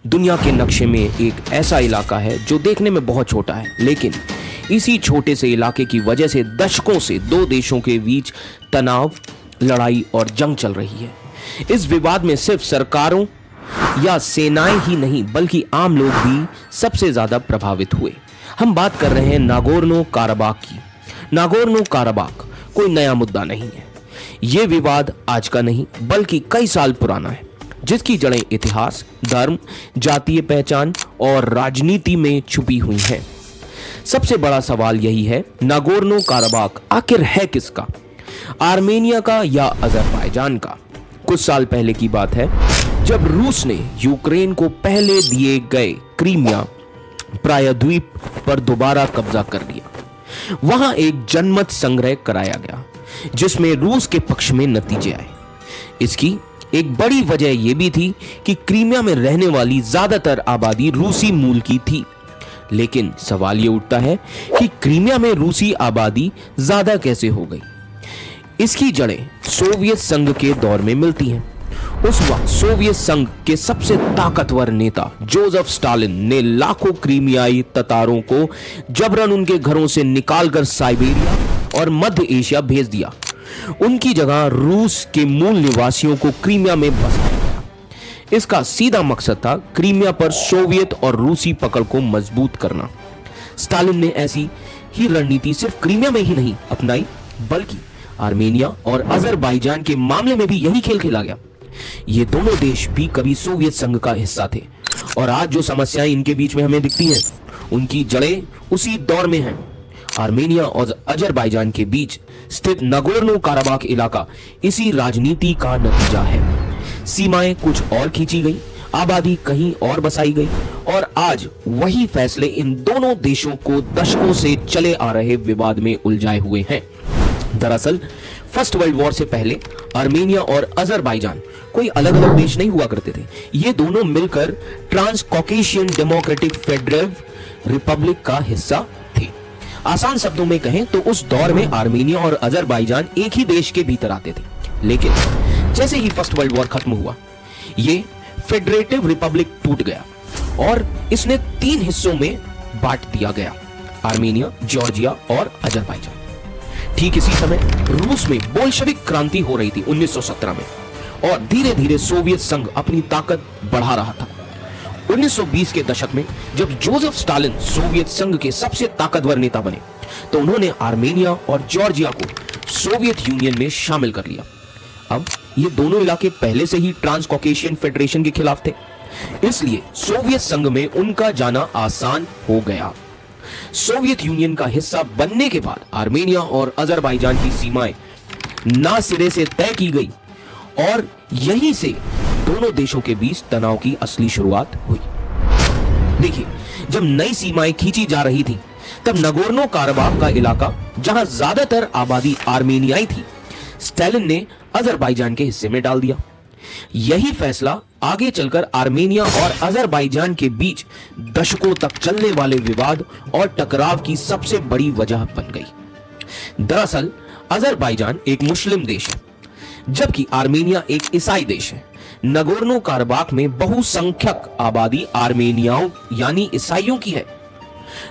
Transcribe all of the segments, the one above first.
दुनिया के नक्शे में एक ऐसा इलाका है जो देखने में बहुत छोटा है, लेकिन इसी छोटे से इलाके की वजह से दशकों से दो देशों के बीच तनाव, लड़ाई और जंग चल रही है। इस विवाद में सिर्फ सरकारों या सेनाएं ही नहीं बल्कि आम लोग भी सबसे ज्यादा प्रभावित हुए। हम बात कर रहे हैं नागोर्नो काराबाख की। नागोर्नो काराबाख कोई नया मुद्दा नहीं है। ये विवाद आज का नहीं बल्कि कई साल पुराना है, जिसकी जड़ें इतिहास, धर्म, जातीय पहचान और राजनीति में छुपी हुई हैं। सबसे बड़ा सवाल यही है, नागोर्नो काराबाख आखिर है किसका? आर्मेनिया का या अजरबैजान का? कुछ साल पहले की बात है जब रूस ने यूक्रेन को पहले दिए गए क्रीमिया प्रायद्वीप पर दोबारा कब्जा कर लिया। वहां एक जनमत संग्रह कराया गया जिसमें रूस के पक्ष में नतीजे आए। इसकी एक बड़ी वजह यह भी थी कि क्रीमिया में रहने वाली ज्यादातर आबादी रूसी मूल की थी। लेकिन सवाल यह उठता है कि क्रीमिया में रूसी आबादी ज्यादा कैसे हो गई? इसकी जड़ें सोवियत संघ के दौर में मिलती हैं। उस वक्त सोवियत संघ के सबसे ताकतवर नेता जोसेफ स्टालिन ने लाखों क्रीमियाई ततारों को जबरन उनके घरों से निकालकर साइबेरिया और मध्य एशिया भेज दिया। उनकी जगह रूस के मूल निवासियों को क्रीमिया में बसाया गया। इसका सीधा मकसद था क्रीमिया पर सोवियत और रूसी पकड़ को मजबूत करना। स्टालिन ने ऐसी ही रणनीति सिर्फ क्रीमिया में ही नहीं अपनाई, बल्कि आर्मेनिया और अजरबैजान के मामले में भी यही खेल खेला गया। ये दोनों देश भी कभी सोवियत संघ का हिस्सा थे और आज जो समस्याएं इनके बीच में हमें दिखती हैं, उनकी जड़ें उसी दौर में हैं। आर्मेनिया और अजरबैजान के बीच स्थित नागोर्नो काराबाख इलाका इसी राजनीति का नतीजा है। सीमाएं कुछ और खींची गई, आबादी कहीं और बसाई गई और आज वही फैसले इन दोनों देशों को दशकों से चले आ रहे विवाद में उलझाए हुए हैं। दरअसल फर्स्ट वर्ल्ड वॉर से पहले आर्मेनिया और अजरबैजान कोई अलग अलग देश नहीं हुआ करते थे। ये दोनों मिलकर trans Caucasian democratic federal republic का हिस्सा थे। आसान शब्दों में कहें तो उस दौर में आर्मेनिया और अजरबैजान एक ही देश के भीतर आते थे। लेकिन जैसे ही फर्स्ट वर्ल्ड वॉर खत्म हुआ, ये फेडरेटिव रिपब्लिक टूट गया और इसने 3 हिस्सों में बांट दिया गया, आर्मेनिया, जॉर्जिया और अजरबैजान। ठीक इसी समय रूस में बोल्शेविक क्रांति हो रही थी 1917 में और धीरे धीरे सोवियत संघ अपनी ताकत बढ़ा रहा था। 1920 के दशक में जब जोसेफ स्टालिन सोवियत संघ के सबसे ताकतवर नेता बने तो उन्होंने आर्मेनिया और जॉर्जिया को सोवियत यूनियन में शामिल कर लिया। अब ये दोनों इलाके पहले से ही ट्रांस कॉकेशियन फेडरेशन के खिलाफ थे, इसलिए सोवियत संघ में उनका जाना आसान हो गया। सोवियत यूनियन का हिस्सा बनने के बाद आर्मेनिया और अजरबैजान की सीमाएं ना सिरे से तय की गई और यहीं से दोनों देशों के बीच तनाव की असली शुरुआत हुई। देखिए, जब नई सीमाएं खींची जा रही थी तब नागोर्नो काराबाख का इलाका, जहां ज्यादातर आबादी आर्मेनियाई थी, स्टालिन ने अजरबैजान के हिस्से में डाल दिया। यही फैसला आगे चलकर आर्मेनिया और अजरबैजान के बीच दशकों तक चलने वाले विवाद और टकराव की सबसे बड़ी वजह बन गई। दरअसल अजरबैजान एक मुस्लिम देश है, जबकि आर्मेनिया एक ईसाई देश है। नागोर्नो काराबाख में बहुसंख्यक आबादी आर्मेनियाओं यानी ईसाइयों की है।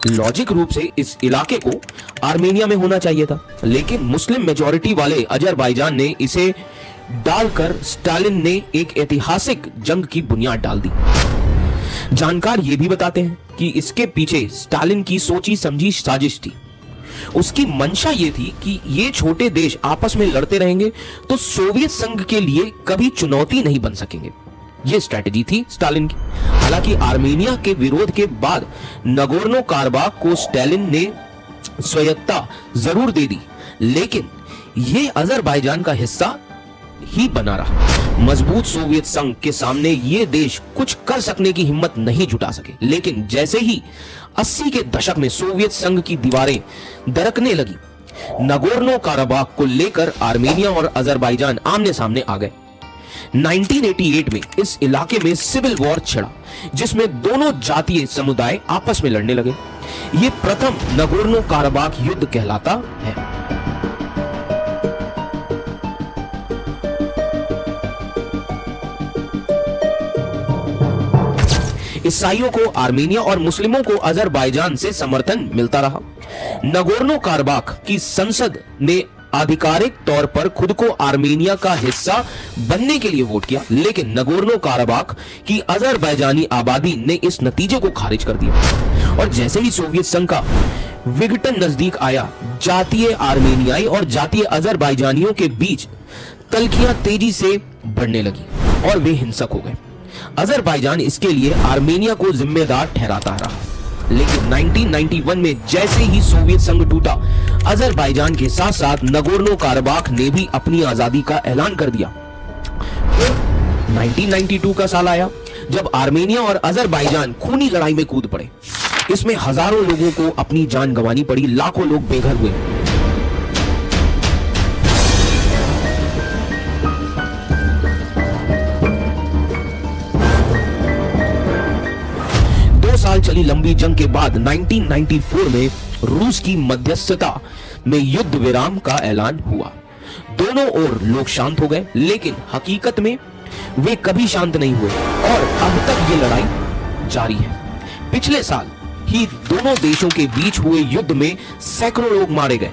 लॉजिक रूप से इस इलाके को आर्मेनिया में होना चाहिए था, लेकिन मुस्लिम मेजॉरिटी वाले अजरबैजान ने इसे डालकर स्टालिन ने एक ऐतिहासिक जंग की बुनियाद डाल दी। जानकार ये भी बताते हैं कि इसके पीछे स्टालिन की सोची समझी साजिश थी। उसकी मंशा ये थी कि ये छोटे देश आपस में लड़ते रहेंगे तो सोवियत संघ के लिए कभी चुनौती नहीं बन सकेंगे। ये स्ट्रैटेजी थी स्टालिन की। हालांकि आर्मेनिया के विरोध के बाद नागोर्नो काराबाख को स्टालिन ने स्वायत्तता जरूर दे दी, लेकिन ये अजरबैजान का हिस्सा ही बना रहा। मजबूत सोवियत संघ के सामने ये देश कुछ कर सकने की हिम्मत नहीं जुटा सके। लेकिन जैसे ही 80 के दशक में सोवियत संघ की दीवारें दरकने लगी, नागोर्नो काराबाख को लेकर आर्मेनिया और अजरबैजान आमने सामने आ गए। 1988 में इस इलाके में सिविल वॉर छिड़ा, जिसमें दोनों जातीय समुदाय आपस में लड़ने लगे। यह प्रथम नागोर्नो काराबाख युद्ध कहलाता है। ईसाइयों को आर्मेनिया और मुस्लिमों को अजरबैजान से समर्थन मिलता रहा। नगोर्नो काराबाख की संसद ने आधिकारिक तौर पर खुद को आर्मेनिया का हिस्सा बनने के लिए वोट किया, लेकिन नगोर्नो काराबाख की अजरबैजानी आबादी ने इस नतीजे को खारिज कर दिया। और जैसे ही सोवियत संघ का विघटन नजदीक आया, जातीय आर्मेनियाई और जातीय अजरबैजानियों के बीच तल्खियां तेजी से बढ़ने लगी और वे हिंसक हो गए। अजरबैजान इसके लिए आर्मेनिया को जिम्मेदार ठहराता रहा, लेकिन 1991 में जैसे ही सोवियत संघ टूटा, अजरबैजान के साथ साथ नगोर्नो काराबाख ने भी अपनी आजादी का ऐलान कर दिया। फिर 1992 का साल आया जब आर्मेनिया और अजरबैजान खूनी लड़ाई में कूद पड़े। इसमें हजारों लोगों को अपनी जान गंवानी पड़ी, लाखों लोग बेघर हुए। साल चली लंबी जंग के बाद 1994 में रूस की मध्यस्थता में युद्ध विराम का ऐलान हुआ। दोनों ओर लोग शांत हो गए, लेकिन हकीकत में वे कभी शांत नहीं हुए और अब तक ये लड़ाई जारी है। पिछले साल ही दोनों देशों के बीच हुए युद्ध में सैकड़ों लोग मारे गए।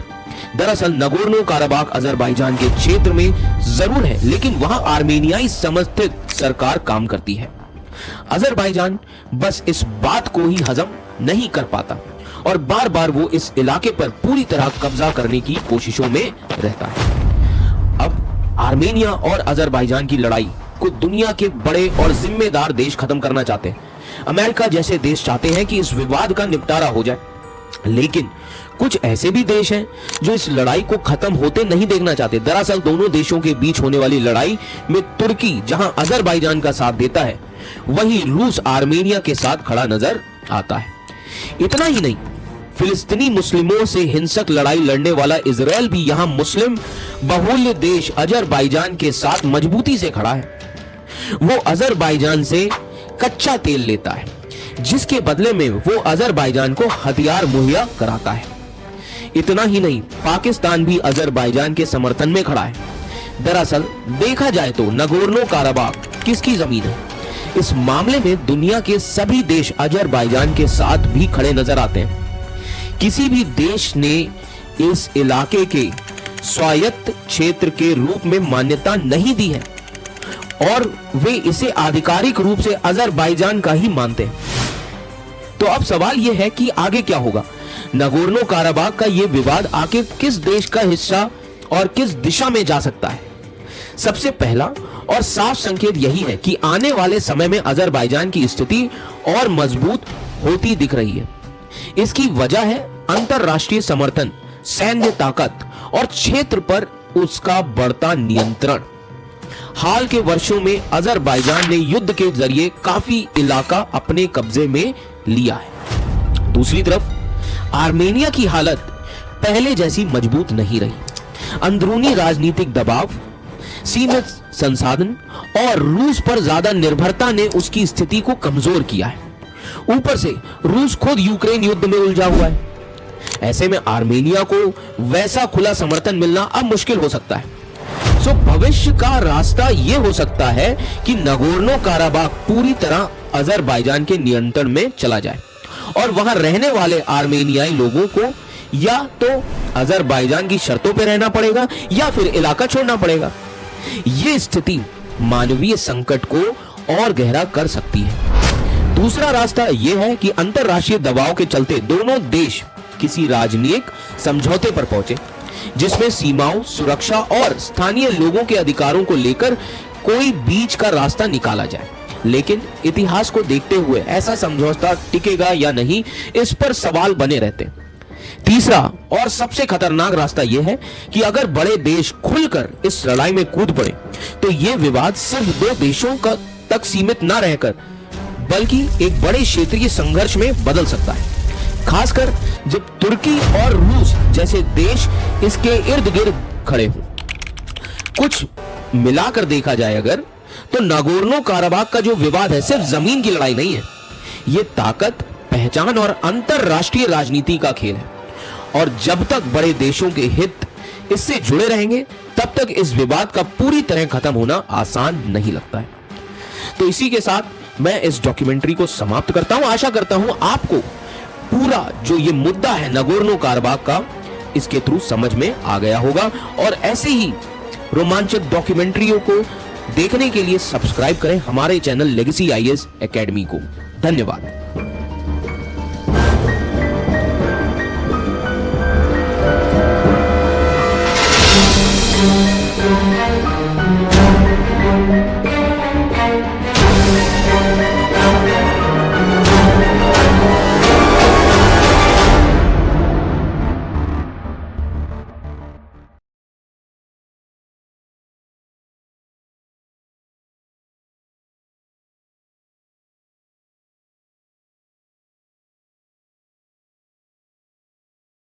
दरअसल नगोर्नो काराबाख अजरबैजान के क्षेत्र में जरूर है, लेकिन वहां आर्मेनियाई समर्थित सरकार काम करती है। अजरबैजान बस इस बात को ही हजम नहीं कर पाता और बार बार वो इस इलाके पर पूरी तरह कब्जा करने की कोशिशों में रहता है। अब आर्मेनिया और अजरबैजान की लड़ाई को दुनिया के बड़े और जिम्मेदार देश खत्म करना चाहते हैं। अमेरिका जैसे देश चाहते हैं कि इस विवाद का निपटारा हो जाए, लेकिन कुछ ऐसे भी देश हैं जो इस लड़ाई को खत्म होते नहीं देखना चाहते। दरअसल दोनों देशों के बीच होने वाली लड़ाई में तुर्की जहां अजरबैजान का साथ देता है, वहीं रूस आर्मेनिया के साथ खड़ा नजर आता है। इतना ही नहीं, फिलिस्तीनी मुस्लिमों से हिंसक लड़ाई लड़ने वाला इजराइल भी यहां मुस्लिम बहुल्य देश अजरबैजान के साथ मजबूती से खड़ा है। वो अजरबैजान से कच्चा तेल लेता है, जिसके बदले में वो अजरबैजान को हथियार मुहैया कराता है। इतना ही नहीं, पाकिस्तान भी अजरबैजान के समर्थन में खड़ा है। दरअसल देखा जाए तो नगोर्नो काराबाख किसकी जमीन है? इस मामले में दुनिया के सभी देश अजरबैजान के साथ भी खड़े नजर आते हैं। किसी भी देश ने इस इलाके के स्वायत्त क्षेत्र के रूप में मान्यता नहीं दी है और वे इसे आधिकारिक रूप से अजरबैजान का ही मानते हैं। तो अब सवाल यह है कि आगे क्या होगा? नगोर्नो काराबाख का यह विवाद आखिर किस देश का हिस्सा और किस दिशा में जा सकता है? सबसे पहला और साफ संकेत यही है कि आने वाले समय में अजरबैजान की स्थिति और मजबूत होती दिख रही है। इसकी वजह है अंतरराष्ट्रीय समर्थन, सैन्य ताकत और क्षेत्र पर उसका बढ़ता नियंत्रण। हाल के वर्षों में अजरबैजान ने युद्ध के जरिए काफी इलाका अपने कब्जे में लिया है। दूसरी तरफ आर्मेनिया की हालत पहले जैसी मजबूत नहीं रही। अंदरूनी राजनीतिक दबाव, सीमित संसाधन और रूस पर ज्यादा निर्भरता ने उसकी स्थिति को कमजोर किया है। ऊपर से रूस खुद यूक्रेन युद्ध में उलझा हुआ है। ऐसे में आर्मेनिया को वैसा खुला समर्थन मिलना अब मुश्किल हो सकता है। सो भविष्य का रास्ता यह हो सकता है कि नगोर्नो काराबाख पूरी तरह अजरबैजान के नियंत्रण में चला जाए और वहां रहने वाले आर्मेनियाई लोगों को या तो अजरबैजान की शर्तों पर रहना पड़ेगा या फिर इलाका छोड़ना पड़ेगा। यह स्थिति मानवीय संकट को और गहरा कर सकती है। दूसरा रास्ता यह है कि अंतरराष्ट्रीय दबाव के चलते दोनों देश किसी राजनीतिक समझौते पर पहुंचे, जिसमें सीमाओं, सुरक्षा और स्थानीय लोगों के अधिकारों को लेकर कोई बीच का रास्ता निकाला जाए। लेकिन इतिहास को देखते हुए ऐसा समझौता टिकेगा या नहीं, इस पर सवाल बने रहते हैं। तीसरा और सबसे खतरनाक रास्ता यह है कि अगर बड़े देश खुलकर इस लड़ाई में कूद पड़े तो यह विवाद सिर्फ दो देशों का तक सीमित न रहकर बल्कि एक बड़े क्षेत्रीय संघर्ष में बदल सकता है, खासकर जब तुर्की और रूस जैसे देश इसके इर्द गिर्द खड़े हों। कुछ मिलाकर देखा जाए अगर, तो नागोर्नो काराबाख का जो विवाद है सिर्फ जमीन की लड़ाई नहीं है, यह ताकत, पहचान और अंतरराष्ट्रीय राजनीति का खेल है। और जब तक बड़े देशों के हित इससे जुड़े रहेंगे तब तक इस विवाद का पूरी तरह खत्म होना आसान नहीं लगता है। तो इसी के साथ मैं इस डॉक्यूमेंट्री को समाप्त करता हूं। आशा करता हूं आपको पूरा जो ये मुद्दा है नगोर्नो कराबाख का, इसके थ्रू समझ में आ गया होगा। और ऐसे ही रोमांचक डॉक्यूमेंट्रियों को देखने के लिए सब्सक्राइब करें हमारे चैनल लेगेसी आईएएस एकेडमी को। धन्यवाद।